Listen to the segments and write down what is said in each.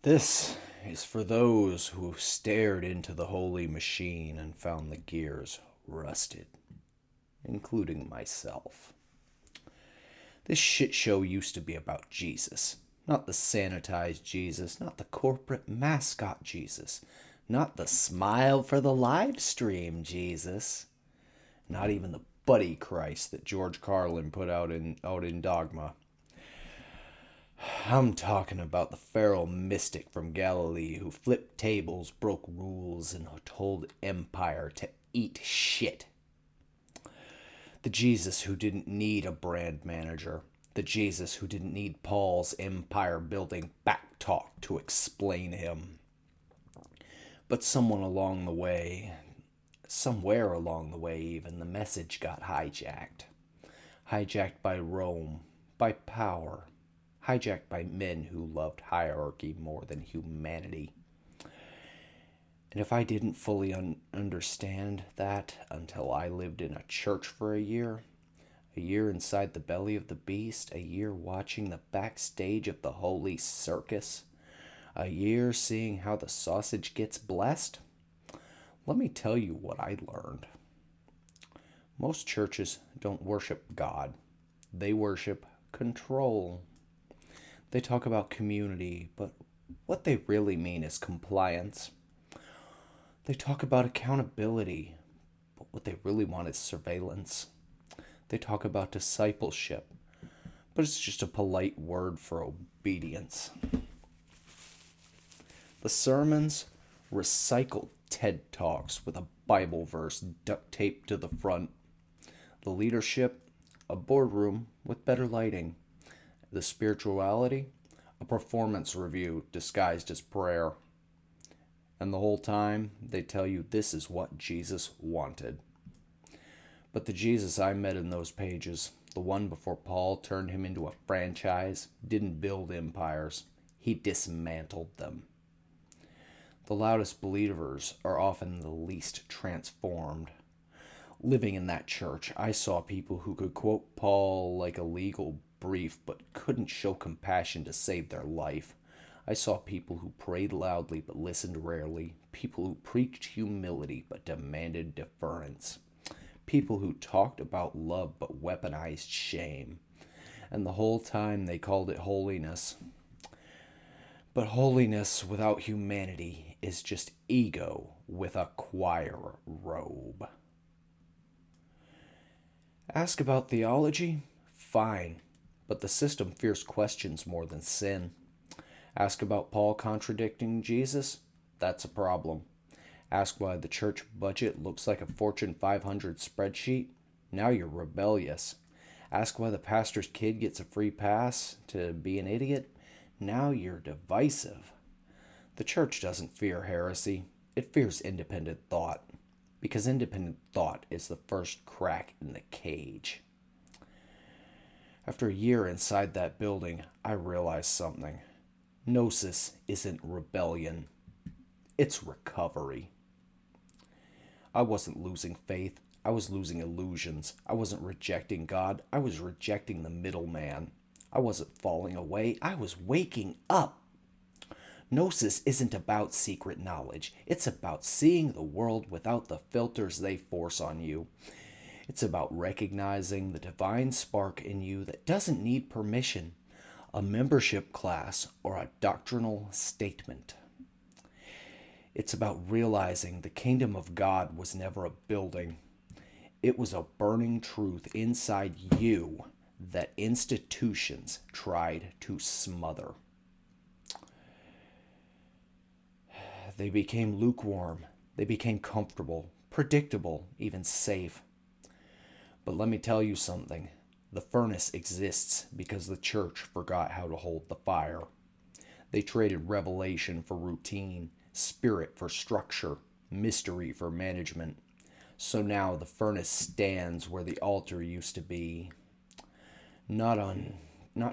This is for those who stared into the holy machine and found the gears rusted, including myself. This shit show used to be about Jesus. Not the sanitized Jesus, not the corporate mascot Jesus, not the smile for the live stream Jesus, not even the buddy Christ that George Carlin put out in Dogma. I'm talking about the feral mystic from Galilee who flipped tables, broke rules, and told empire to eat shit. The Jesus who didn't need a brand manager. The Jesus who didn't need Paul's empire building back talk to explain him. But somewhere along the way even, the message got hijacked. Hijacked by Rome, by power, hijacked by men who loved hierarchy more than humanity. And if I didn't fully understand that until I lived in a church for a year inside the belly of the beast, a year watching the backstage of the holy circus, a year seeing how the sausage gets blessed, let me tell you what I learned. Most churches don't worship God, they worship control. They talk about community, but what they really mean is compliance. They talk about accountability, but what they really want is surveillance. They talk about discipleship, but it's just a polite word for obedience. The sermons, recycled TED Talks with a Bible verse duct taped to the front. The leadership, a boardroom with better lighting. The spirituality, a performance review disguised as prayer. And the whole time, they tell you this is what Jesus wanted. But the Jesus I met in those pages, the one before Paul turned him into a franchise, didn't build empires. He dismantled them. The loudest believers are often the least transformed. Living in that church, I saw people who could quote Paul like a legal brief but couldn't show compassion to save their life. I saw people who prayed loudly but listened rarely, people who preached humility but demanded deference, people who talked about love but weaponized shame. And the whole time they called it holiness. But holiness without humanity is just ego with a choir robe. Ask about theology? Fine, but the system fears questions more than sin. Ask about Paul contradicting Jesus? That's a problem. Ask why the church budget looks like a Fortune 500 spreadsheet? Now you're rebellious. Ask why the pastor's kid gets a free pass to be an idiot? Now you're divisive. The church doesn't fear heresy. It fears independent thought. Because independent thought is the first crack in the cage. After a year inside that building, I realized something. Gnosis isn't rebellion. It's recovery. I wasn't losing faith. I was losing illusions. I wasn't rejecting God. I was rejecting the middleman. I wasn't falling away. I was waking up. Gnosis isn't about secret knowledge. It's about seeing the world without the filters they force on you. It's about recognizing the divine spark in you that doesn't need permission, a membership class, or a doctrinal statement. It's about realizing the kingdom of God was never a building. It was a burning truth inside you that institutions tried to smother. They became lukewarm. They became comfortable, predictable, even safe. But let me tell you something. The furnace exists because the church forgot how to hold the fire. They traded revelation for routine, spirit for structure, mystery for management. So now the furnace stands where the altar used to be. Not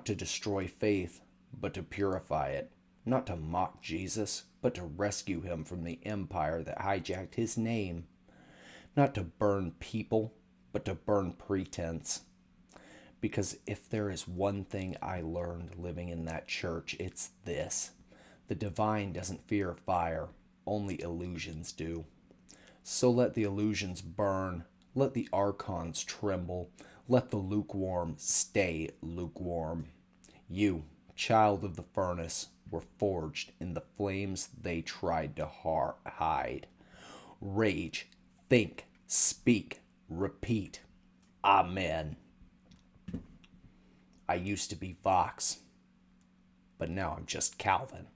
to destroy faith, but to purify it. Not to mock Jesus, but to rescue him from the empire that hijacked his name. Not to burn people, but to burn pretense. Because if there is one thing I learned living in that church, it's this. The divine doesn't fear fire, only illusions do. So let the illusions burn, let the archons tremble, let the lukewarm stay lukewarm. You, child of the furnace, were forged in the flames they tried to hide. Rage, think, speak, repeat. Amen. I used to be Vox, but now I'm just Calvin.